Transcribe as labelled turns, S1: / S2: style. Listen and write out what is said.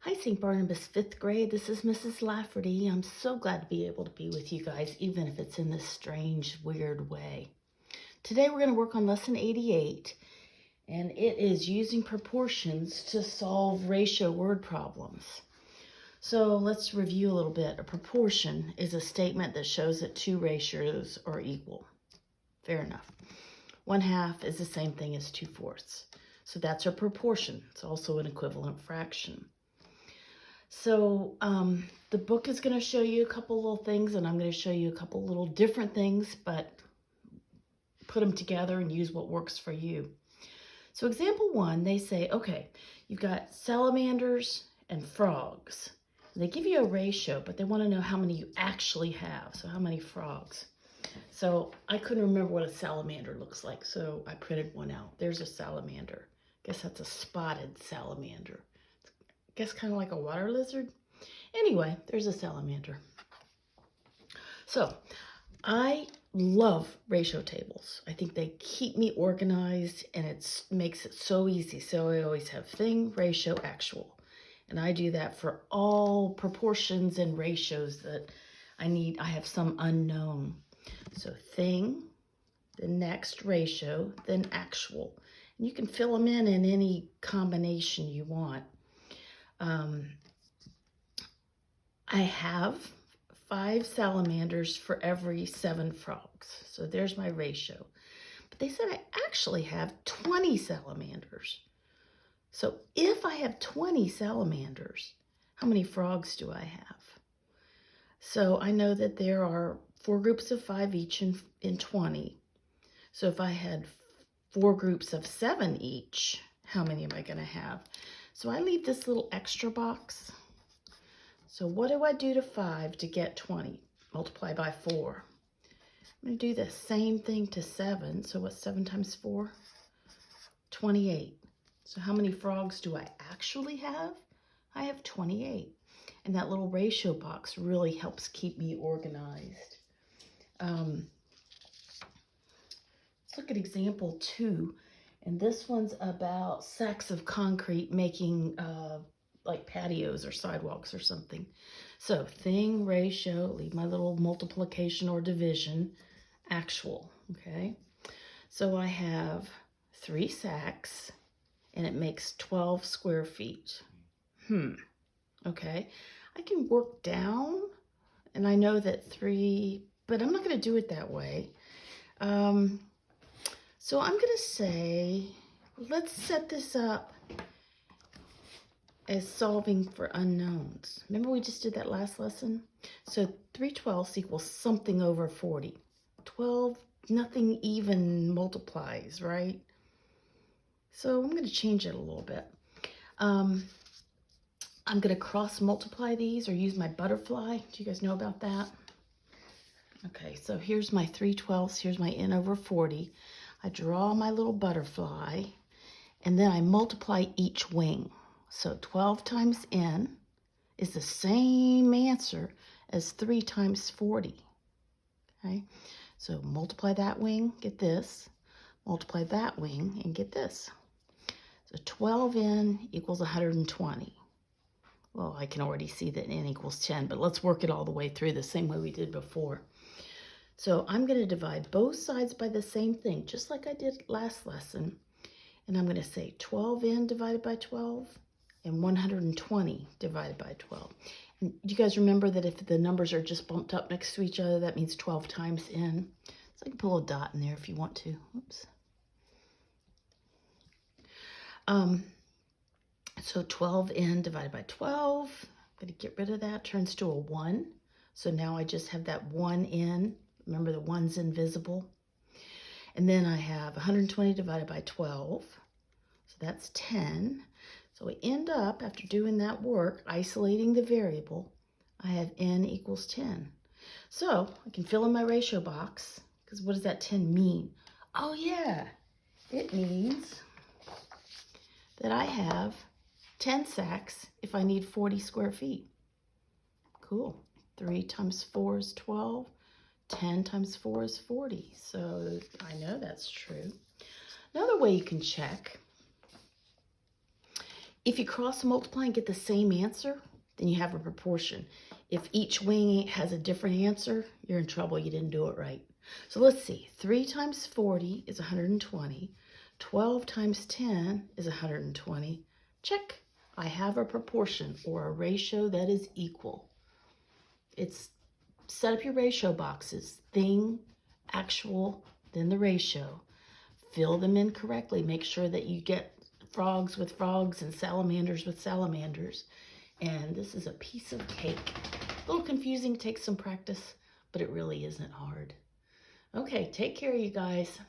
S1: Hi, St. Barnabas 5th grade. This is Mrs. Lafferty. I'm so glad to be able to be with you guys, even if it's in this strange, weird way. Today we're going to work on lesson 88, and it is using proportions to solve ratio word problems. So let's review a little bit. A proportion is a statement that shows that two ratios are equal. Fair enough. 1/2 is the same thing as 2/4. So that's a proportion. It's also an equivalent fraction. So the book is going to show you a couple little things, and I'm going to show you a couple little different things, but put them together and use what works for you. So example 1, they say, okay, you've got salamanders and frogs. They give you a ratio, but they want to know how many you actually have. So how many frogs? So I couldn't remember what a salamander looks like, so I printed one out. There's a salamander. I guess that's a spotted salamander. Guess kind of like a water lizard. Anyway, there's a salamander. So I love ratio tables. I think they keep me organized, and it makes it so easy. So I always have thing, ratio, actual. And I do that for all proportions and ratios that I need. I have some unknown. So thing, the next ratio, then actual. And you can fill them in any combination you want. I have 5 salamanders for every 7 frogs. So there's my ratio. But they said I actually have 20 salamanders. So if I have 20 salamanders, how many frogs do I have? So I know that there are 4 groups of 5 each in 20. So if I had 4 groups of 7 each, how many am I going to have? So I leave this little extra box. So what do I do to 5 to get 20? Multiply by 4. I'm going to do the same thing to 7. So what's 7 times 4? 28. So how many frogs do I actually have? I have 28. And that little ratio box really helps keep me organized. Let's look at example 2. And this one's about sacks of concrete making like patios or sidewalks or something. So thing, ratio, leave my little multiplication or division, actual, okay? So I have 3 sacks, and it makes 12 square feet. Okay. I can work down, and I know that 3, but I'm not going to do it that way. So I'm going to say, let's set this up as solving for unknowns. Remember we just did that last lesson? So 3/12 equals something over 40. 12, nothing even multiplies, right? So I'm going to change it a little bit. I'm going to cross multiply these or use my butterfly. Do you guys know about that? Okay, so here's my 3/12. Here's my n over 40. I draw my little butterfly, and then I multiply each wing. So 12 times n is the same answer as 3 times 40. Okay, so multiply that wing, get this. Multiply that wing and get this. So 12n equals 120. Well, I can already see that n equals 10, but let's work it all the way through the same way we did before. So I'm going to divide both sides by the same thing, just like I did last lesson. And I'm going to say 12n divided by 12 and 120 divided by 12. And do you guys remember that if the numbers are just bumped up next to each other, that means 12 times n? So I can put a little dot in there if you want to. Oops. So 12n divided by 12, I'm going to get rid of that, turns to a 1. So now I just have that 1n. Remember, the 1's invisible. And then I have 120 divided by 12. So that's 10. So we end up, after doing that work, isolating the variable, I have n equals 10. So I can fill in my ratio box, because what does that 10 mean? Oh yeah, it means that I have 10 sacks if I need 40 square feet. Cool. 3 times 4 is 12. 10 times 4 is 40. So I know that's true. Another way you can check If you cross multiply and get the same answer, then you have a proportion. If each wing has a different answer, you're in trouble. You didn't do it right. So let's see. 3 times 40 is 120. 12 times 10 is 120. Check. I have a proportion or a ratio that is equal. It's set up your ratio boxes. Thing, actual, then the ratio. Fill them in correctly. Make sure that you get frogs with frogs and salamanders with salamanders. And this is a piece of cake. A little confusing, takes some practice, but it really isn't hard. Okay, take care, you guys.